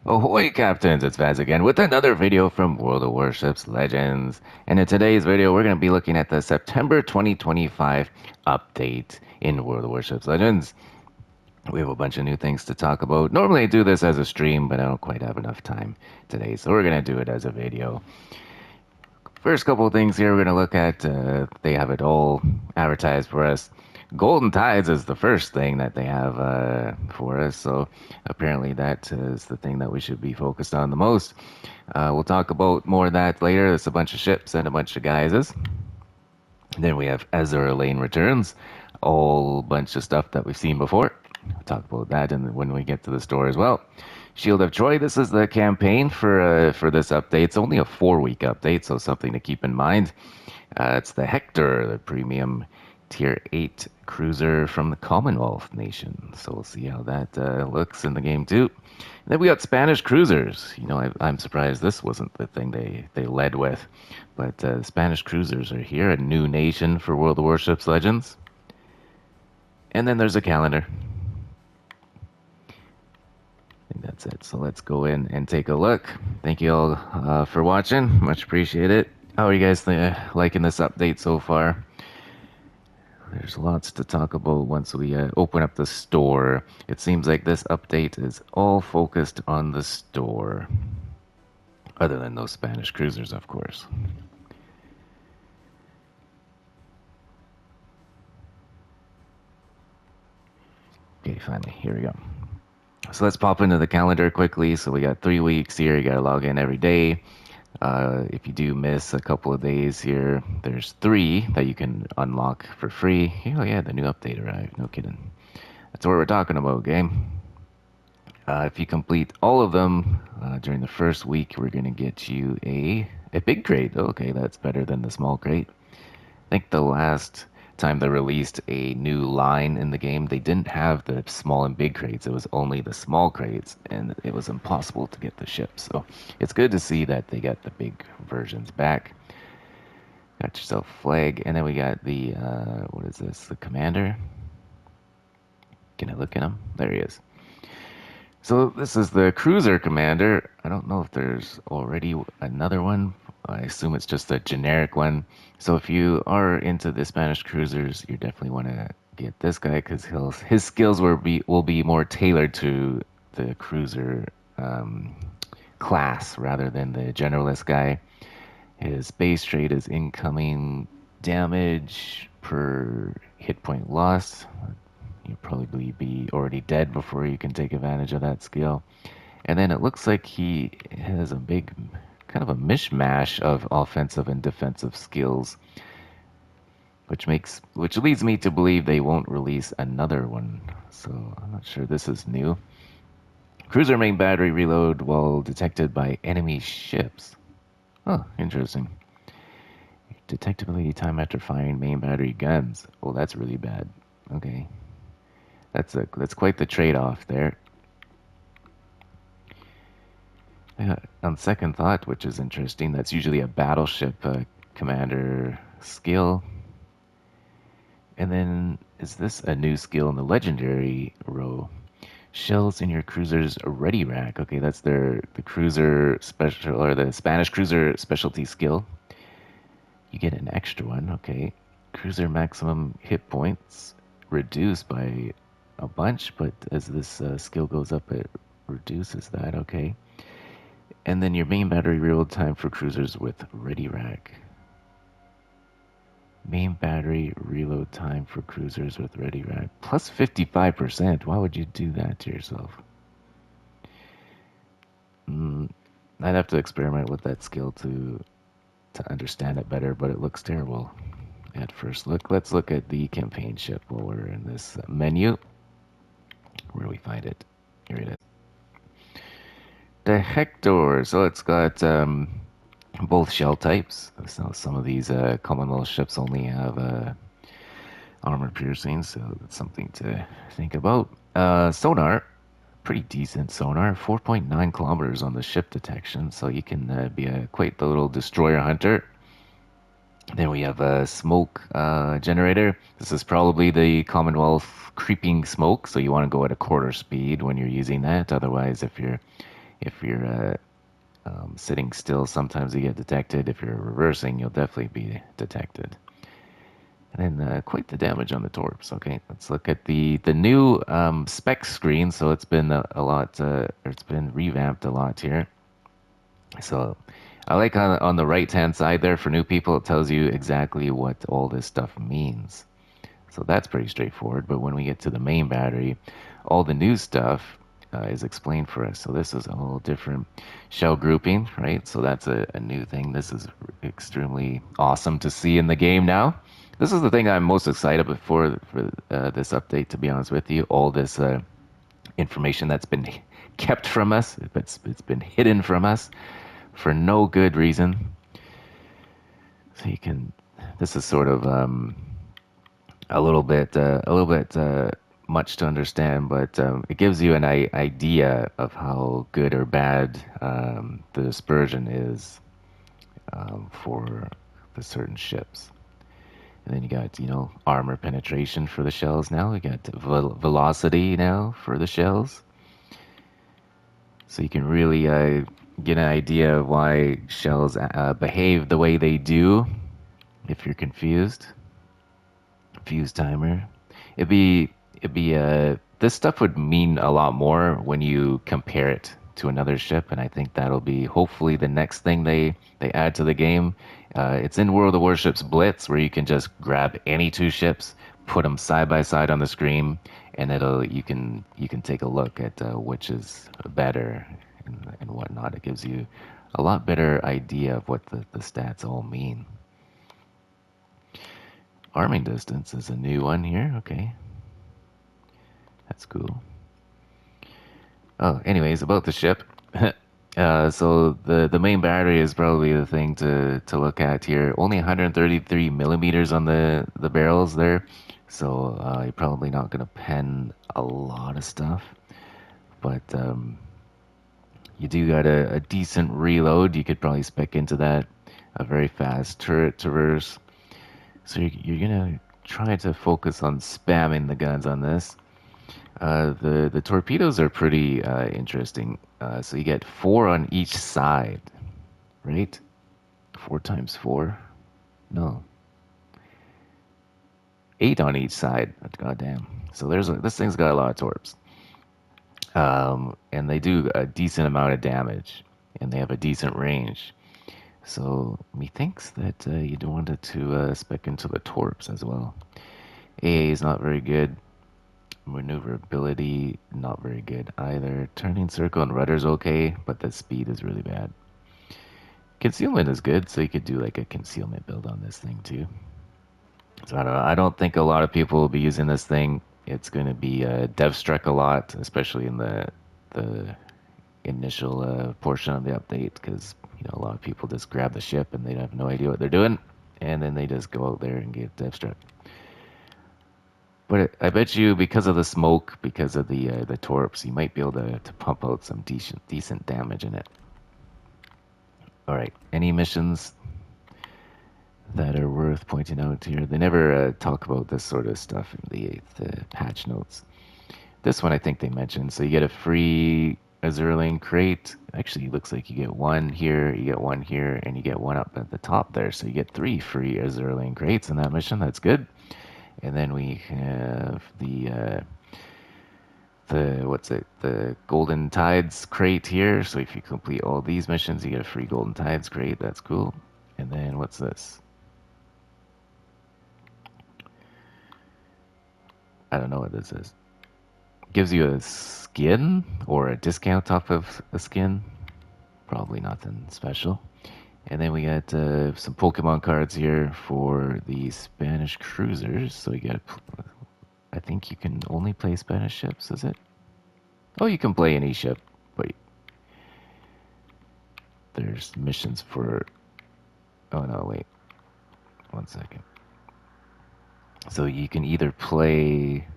Ahoy, Captains! It's Vaz again with another video from World of Warships Legends. And in today's video, we're going to be looking at the September 2025 update in World of Warships Legends. We have a bunch of new things to talk about. Normally, I do this as a stream, but I don't quite have enough time today, so we're going to do it as a video. First couple of things here we're going to look at. They have it all advertised for us. Golden Tides is the first thing that they have for us, so apparently that is the thing that we should be focused on the most. We'll talk about more of that later. There's a bunch of ships and a bunch of guises. Then we have Ezra Lane Returns, a whole bunch of stuff that we've seen before. We'll talk about that when we get to the store as well. Shield of Troy, this is the campaign for this update. It's only a 4-week update, so something to keep in mind. It's the Hector, the premium Tier 8 cruiser from the Commonwealth nation. So we'll see how that looks in the game too. And then we got Spanish cruisers. You know, I'm surprised this wasn't the thing they led with. But Spanish cruisers are here, a new nation for World of Warships Legends. And then there's a calendar. I think that's it. So let's go in and take a look. Thank you all for watching. Much appreciated. How are you guys liking this update so far? There's lots to talk about once we open up the store. It seems like this update is all focused on the store. Other than those Spanish cruisers, of course. Okay, finally, here we go. So let's pop into the calendar quickly. So we got 3 weeks here. You gotta log in every day. If you do miss a couple of days here, there's 3 that you can unlock for free. Oh yeah, the new update arrived. No kidding. That's what we're talking about, game. If you complete all of them during the first week, we're gonna get you a big crate. Okay, that's better than the small crate. I think the last time they released a new line in the game, they didn't have the small and big crates. It was only the small crates, and it was impossible to get the ships. So it's good to see that they got the big versions back. Got yourself a flag, and then we got the, what is this? The commander. Can I look at him? There he is. So this is the cruiser commander. I don't know if there's already another one. I assume it's just a generic one. So if you are into the Spanish cruisers, you definitely want to get this guy because his skills will be more tailored to the cruiser class rather than the generalist guy. His base rate is incoming damage per hit point lost. You'll probably be already dead before you can take advantage of that skill. And then it looks like he has a big kind of a mishmash of offensive and defensive skills, which leads me to believe they won't release another one. So I'm not sure this is new. Cruiser main battery reload while detected by enemy ships. Oh, interesting. Detectability time after firing main battery guns. Oh, that's really bad. Okay. That's quite the trade-off there. On second thought, which is interesting, that's usually a battleship commander skill. And then, is this a new skill in the legendary row? Shells in your cruiser's ready rack. Okay, that's the cruiser special, or the Spanish cruiser specialty skill. You get an extra one, okay. Cruiser maximum hit points reduced by a bunch, but as this skill goes up, it reduces that, okay. And then your main battery reload time for cruisers with ready rack. Main battery reload time for cruisers with ready rack. Plus 55%. Why would you do that to yourself? I'd have to experiment with that skill to understand it better, but it looks terrible at first look. Let's look at the campaign ship while we're in this menu. Where do we find it? Here it is. The Hector. So it's got both shell types. So some of these Commonwealth ships only have armor piercing, so that's something to think about. Sonar, pretty decent sonar, 4.9 kilometers on the ship detection, so you can be quite the little destroyer hunter. Then we have a smoke generator. This is probably the Commonwealth creeping smoke, so you want to go at a quarter speed when you're using that. Otherwise, if you're If you're sitting still, sometimes you get detected. If you're reversing, you'll definitely be detected. And then quite the damage on the torps. Okay, let's look at the new spec screen. So it's been a lot, it's been revamped a lot here. So I like on the right hand side there for new people, it tells you exactly what all this stuff means. So that's pretty straightforward. But when we get to the main battery, all the new stuff is explained for us. So this is a whole different shell grouping, right? So that's a new thing. This is extremely awesome to see in the game now. This is the thing I'm most excited for this update, to be honest with you. All this information that's been kept from us, it's been hidden from us for no good reason. So you can, this is sort of a little bit much to understand, but it gives you an idea of how good or bad the dispersion is for the certain ships. And then you got, you know, armor penetration for the shells now. We got velocity now for the shells. So you can really get an idea of why shells behave the way they do if you're confused. Fuse timer. It'd be this stuff would mean a lot more when you compare it to another ship, and I think that'll be hopefully the next thing they add to the game. It's in World of Warships Blitz, where you can just grab any two ships, put them side by side on the screen, and you can take a look at which is better and whatnot. It gives you a lot better idea of what the stats all mean. Arming distance is a new one here. Okay, that's cool. Oh, anyways, about the ship. So the main battery is probably the thing to look at here. Only 133 millimeters on the barrels there, so you're probably not gonna pen a lot of stuff. But you do got a decent reload. You could probably spec into that. A very fast turret traverse. So you're gonna try to focus on spamming the guns on this. The torpedoes are pretty interesting. So you get 4 on each side, right? 4 times 4? No, 8 on each side. God damn. So this thing's got a lot of torps, and they do a decent amount of damage, and they have a decent range. So methinks that you'd want it to spec into the torps as well. AA is not very good. Maneuverability, not very good either. Turning circle and rudder's okay, but the speed is really bad. Concealment is good, so you could do like a concealment build on this thing too. So I don't know. I don't think a lot of people will be using this thing. It's going to be dev struck a lot, especially in the initial portion of the update, because you know a lot of people just grab the ship and they have no idea what they're doing, and then they just go out there and get dev struck. But I bet you, because of the smoke, because of the torps, you might be able to pump out some decent damage in it. All right, any missions that are worth pointing out here? They never talk about this sort of stuff in the patch notes. This one I think they mentioned. So you get a free Azure Lane crate. Actually, it looks like you get one here, you get one here, and you get one up at the top there. So you get 3 free Azure Lane crates in that mission. That's good. And then we have the Golden Tides crate here. So if you complete all these missions, you get a free Golden Tides crate. That's cool. And then what's this? I don't know what this is. Gives you a skin or a discount off of a skin. Probably nothing special. And then we got some Pokemon cards here for the Spanish cruisers. So we got, I think you can only play Spanish ships, is it? Oh, you can play any ship, but there's missions for, oh no, wait, 1 second. So you can either play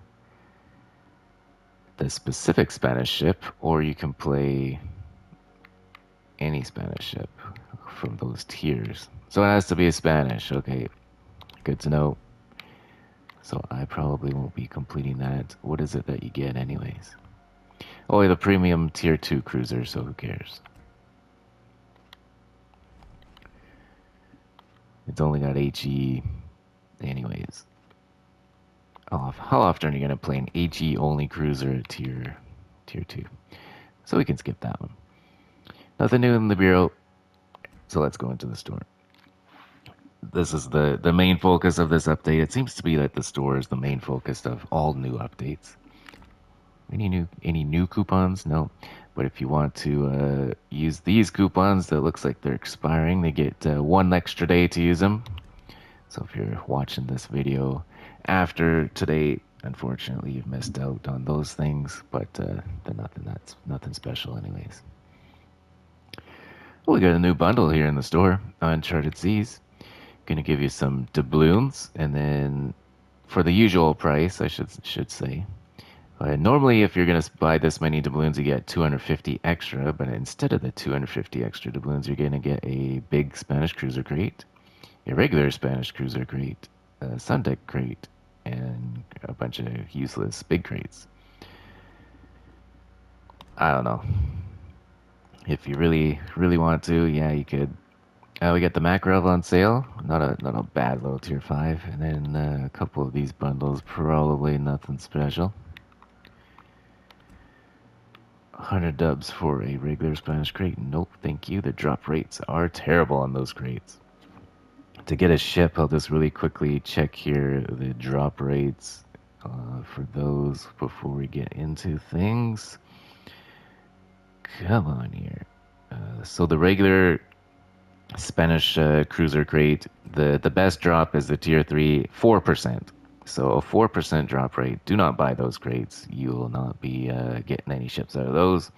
the specific Spanish ship, or you can play any Spanish ship from those tiers. So it has to be a Spanish. Okay, good to know. So I probably won't be completing that. What is it that you get anyways? Oh, the premium tier 2 cruiser, so who cares? It's only got HE. Anyways, how often are you going to play an HE only cruiser at tier 2? So we can skip that one. Nothing new in the bureau, so let's go into the store. This is the main focus of this update. It seems to be that the store is the main focus of all new updates. Any new coupons? No. But if you want to use these coupons that looks like they're expiring, they get one extra day to use them. So if you're watching this video after today, unfortunately you've missed out on those things, but they're nothing special anyways. Well, we got a new bundle here in the store, Uncharted Seas. Gonna give you some doubloons, and then for the usual price, I should say. Normally, if you're going to buy this many doubloons, you get 250 extra, but instead of the 250 extra doubloons, you're going to get a big Spanish cruiser crate, a regular Spanish cruiser crate, a sun deck crate, and a bunch of useless big crates. I don't know. If you really want to, yeah, you could. We got the mackerel on sale, not a bad little tier 5, and then a couple of these bundles, probably nothing special. 100 dubs for a regular Spanish crate. Nope, thank you. The drop rates are terrible on those crates. To get a ship, I'll just really quickly check here the drop rates for those before we get into things. Come on here. So the regular Spanish cruiser crate, the best drop is the tier 3, 4%. So a 4% drop rate. Do not buy those crates. You will not be getting any ships out of those.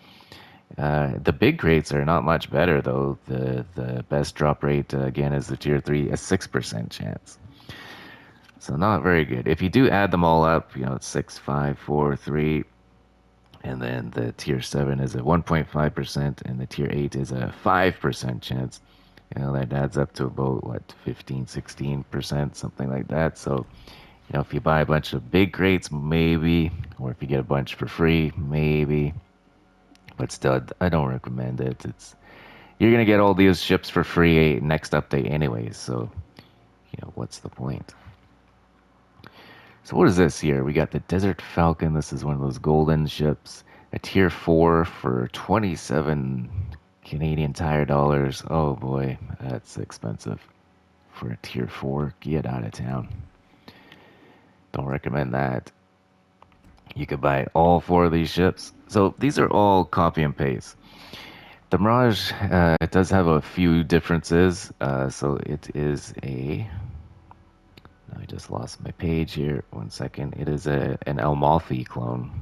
The big crates are not much better though. The best drop rate again is the tier 3, a 6% chance. So not very good. If you do add them all up, you know, it's 6, 5, 4, 3, and then the tier 7 is a 1.5%, and the tier 8 is a 5% chance. You know, that adds up to about, what, 15, 16%, something like that. So, you know, if you buy a bunch of big crates, maybe, or if you get a bunch for free, maybe. But still, I don't recommend it. You're gonna get all these ships for free next update anyways, so, you know, what's the point? So what is this here? We got the Desert Falcon. This is one of those golden ships. A tier 4 for 27 Canadian Tire dollars. Oh boy, that's expensive for a tier 4. Get out of town. Don't recommend that. You could buy all 4 of these ships. So these are all copy and paste. The Mirage, it does have a few differences. So it is a... I just lost my page here. 1 second. It is an Amalfi clone.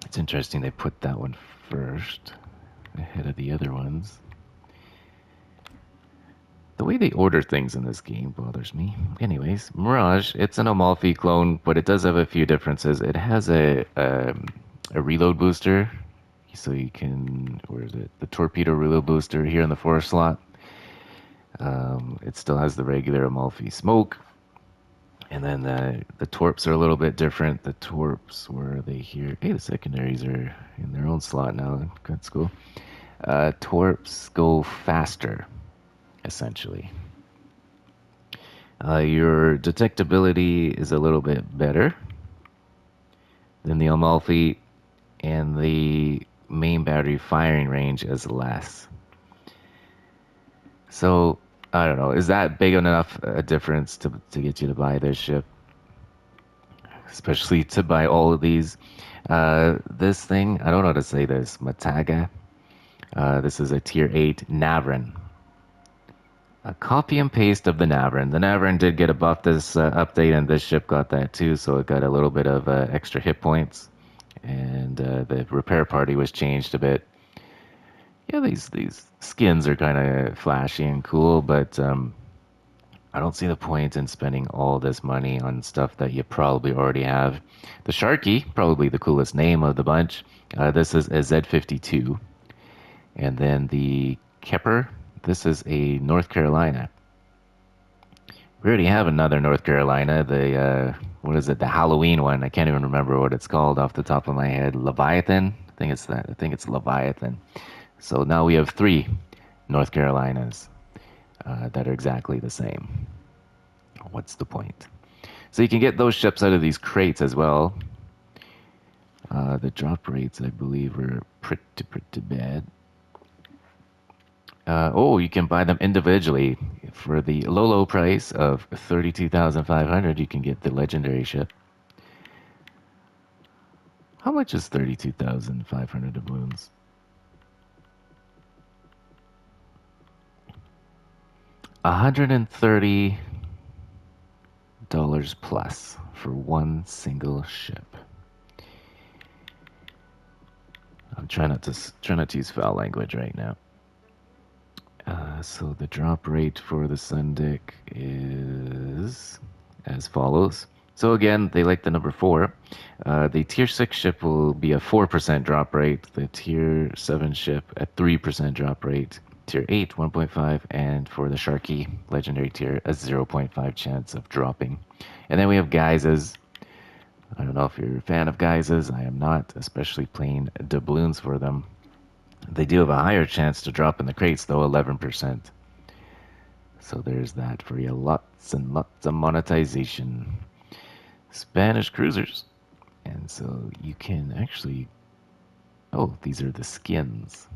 It's interesting they put that one first, ahead of the other ones. The way they order things in this game bothers me. Anyways, Mirage, it's an Amalfi clone, but it does have a few differences. It has a reload booster, so you can, where is it? The torpedo reload booster here in the 4 slot. It still has the regular Amalfi smoke. And then the torps are a little bit different. The torps, where are they here? Hey, the secondaries are in their own slot now. That's cool. Torps go faster, essentially. Your detectability is a little bit better than the Amalfi, and the main battery firing range is less. So, I don't know. Is that big enough a difference to get you to buy this ship? Especially to buy all of these. This thing, I don't know how to say this. Mataga. This is a tier 8 Navran. A copy and paste of the Navran. The Navran did get a buff this update, and this ship got that too, so it got a little bit of extra hit points. And the repair party was changed a bit. Yeah, these skins are kind of flashy and cool, but I don't see the point in spending all this money on stuff that you probably already have. The Sharky, probably the coolest name of the bunch. This is a Z52. And then the Kepper, this is a North Carolina. We already have another North Carolina, the what is it? The Halloween one. I can't even remember what it's called off the top of my head. Leviathan. I think it's that. I think it's Leviathan. So now we have 3 North Carolinas that are exactly the same. What's the point? So you can get those ships out of these crates as well. The drop rates, I believe, are pretty bad. Oh, you can buy them individually for the low price of 32,500. You can get the legendary ship. How much is 32,500 doubloons? $130 plus for one single ship. I'm trying not to use foul language right now. So the drop rate for the Sundic is as follows. So again, they like the number 4. The tier 6 ship will be a 4% drop rate. The tier 7 ship at 3% drop rate. Tier 8, 1.5, and for the Sharky legendary tier, a 0.5 chance of dropping. And then we have geysers. I don't know if you're a fan of geysers. I am not, especially playing doubloons for them. They do have a higher chance to drop in the crates, though, 11%. So there's that for you. Lots and lots of monetization. Spanish cruisers. And so you can actually... Oh, these are the skins.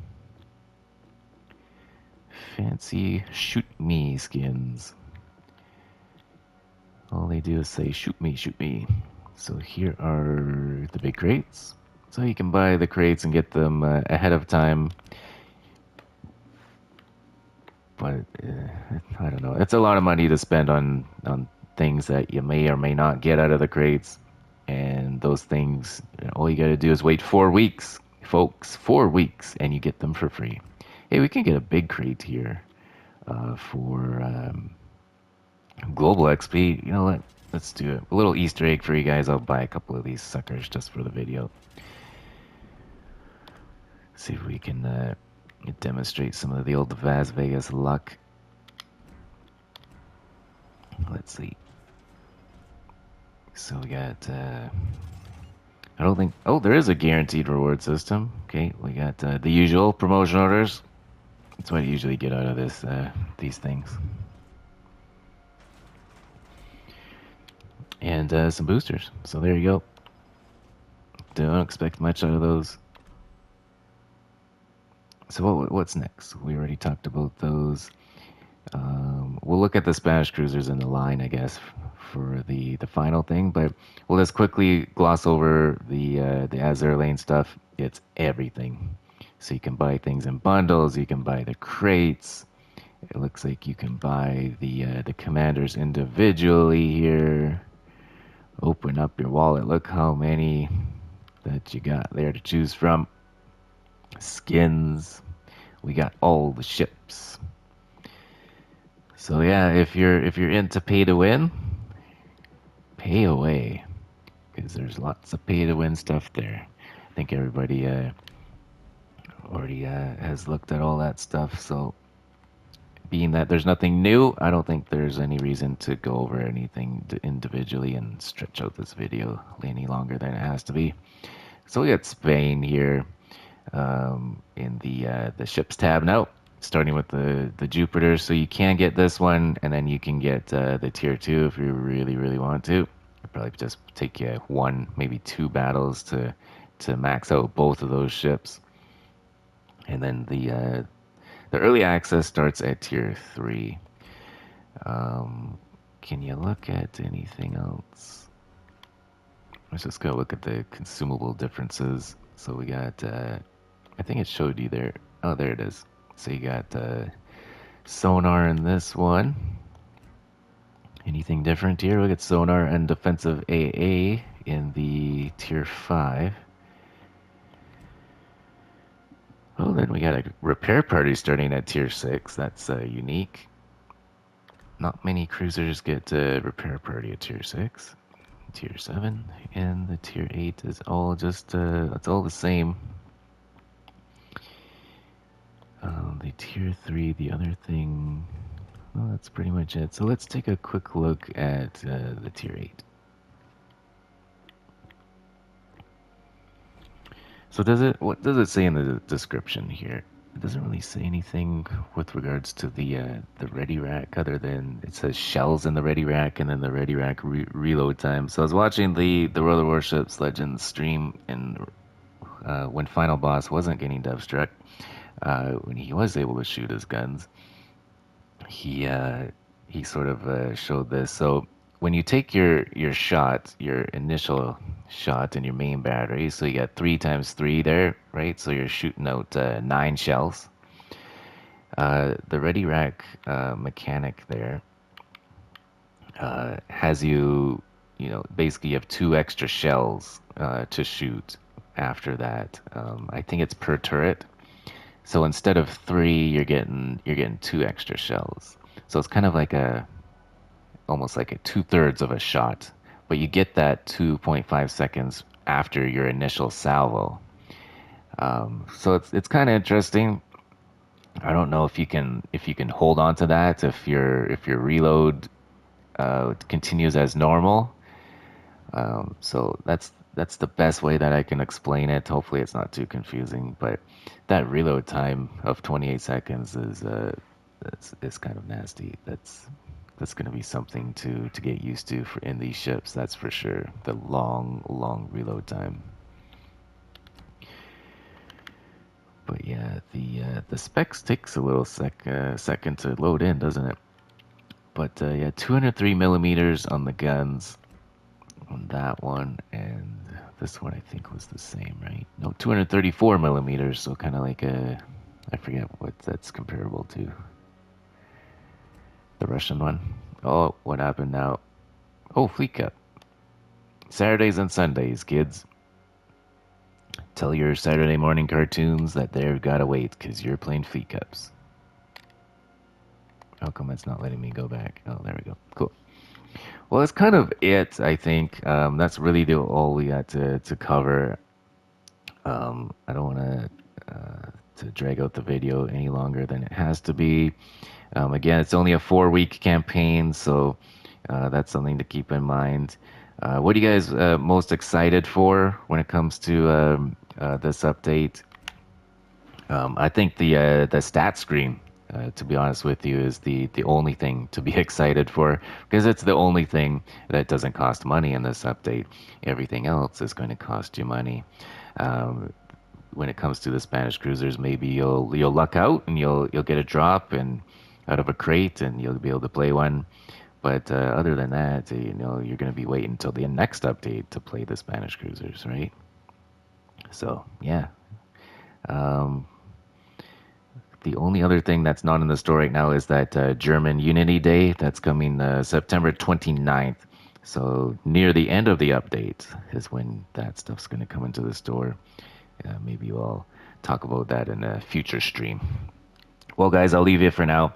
Fancy shoot me skins. All they do is say shoot me, shoot me. So here are the big crates. So you can buy the crates and get them ahead of time. But I don't know. It's a lot of money to spend on things that you may or may not get out of the crates. And those things, all you got to do is wait 4 weeks, folks. 4 weeks, and you get them for free. Hey, we can get a big crate here for global XP. You know what? Let's do it. A little Easter egg for you guys. I'll buy a couple of these suckers just for the video. See if we can demonstrate some of the old Las Vegas luck. Let's see. So we got... I don't think... Oh, there is a guaranteed reward system. Okay, we got the usual promotion orders. That's what I usually get out of this these things. And some boosters. So there you go. Don't expect much out of those. So what's next? We already talked about those. We'll look at the Spanish cruisers in the line, I guess, for the final thing. But we'll just quickly gloss over the Azure Lane stuff. It's everything. So you can buy things in bundles. You can buy the crates. It looks like you can buy the commanders individually here. Open up your wallet. Look how many that you got there to choose from. Skins. We got all the ships. So yeah, if you're into pay to win, pay away, because there's lots of pay to win stuff there. I think everybody already has looked at all that stuff. So being that there's nothing new, I don't think there's any reason to go over anything individually and stretch out this video any longer than it has to be. So we got Spain here in the ships tab now, starting with the Jupiter. So you can get this one, and then you can get the tier 2 if you really want to. It'll probably just take you 1, maybe 2 battles to max out both of those ships. And then the early access starts at tier 3. Can you look at anything else? Let's just go look at the consumable differences. So we got, I think it showed you there. Oh, there it is. So you got sonar in this one. Anything different here? We got sonar and defensive AA in the tier 5. Oh, then we got a repair party starting at tier 6. That's unique. Not many cruisers get a repair party at tier 6. Tier 7 and the tier 8 is all just, it's all the same. The tier 3, the other thing, well, that's pretty much it. So let's take a quick look at the tier 8. So what does it say in the description here? It doesn't really say anything with regards to the ready rack, other than it says shells in the ready rack and then the ready rack reload time. So I was watching the World of Warships Legends stream, and when Final Boss wasn't getting dev struck, when he was able to shoot his guns, he uh, he sort of showed this. So when you take your shot, your initial shot in your main battery, so you got 3 times 3 there, right? So you're shooting out 9 shells. The ready rack mechanic there has basically you have 2 extra shells to shoot after that. I think it's per turret. So instead of 3, you're getting 2 extra shells. So it's kind of like a almost like a 2/3 of a shot, but you get that 2.5 seconds after your initial salvo. So it's kind of interesting. I don't know if you can hold on to that if your reload continues as normal. So that's the best way that I can explain it. Hopefully, it's not too confusing. But that reload time of 28 seconds is kind of nasty. That's going to be something to get used to in these ships. That's for sure. The long reload time. But yeah, the specs takes a little second to load in, doesn't it? But yeah, 203 millimeters on the guns on that one, and this one I think was the same, right? No, 234 millimeters, so kind of like I forget what that's comparable to. The Russian one. Oh, what happened now? Oh, Fleet Cup. Saturdays and Sundays, kids. Tell your Saturday morning cartoons that they've gotta wait, because you're playing Fleet Cups. How come it's not letting me go back? Oh, there we go. Cool. Well, that's kind of it, I think. That's really all we got to cover. I don't want to drag out the video any longer than it has to be. Again, it's only a 4-week campaign, so that's something to keep in mind. What are you guys most excited for when it comes to this update? I think the stat screen, to be honest with you, is the only thing to be excited for, because it's the only thing that doesn't cost money in this update. Everything else is going to cost you money. When it comes to the Spanish cruisers, maybe you'll luck out and you'll get a drop and out of a crate and you'll be able to play one. But other than that, you're going to be waiting until the next update to play the Spanish cruisers, right? So yeah. Um, the only other thing that's not in the store right now is that German Unity Day that's coming September 29th. So near the end of the update is when that stuff's going to come into the store. Maybe we'll talk about that in a future stream. Well, guys, I'll leave you for now.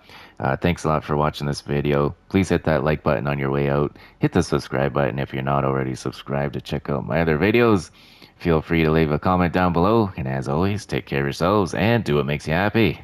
Thanks a lot for watching this video. Please hit that like button on your way out. Hit the subscribe button if you're not already subscribed to check out my other videos. Feel free to leave a comment down below. And as always, take care of yourselves and do what makes you happy.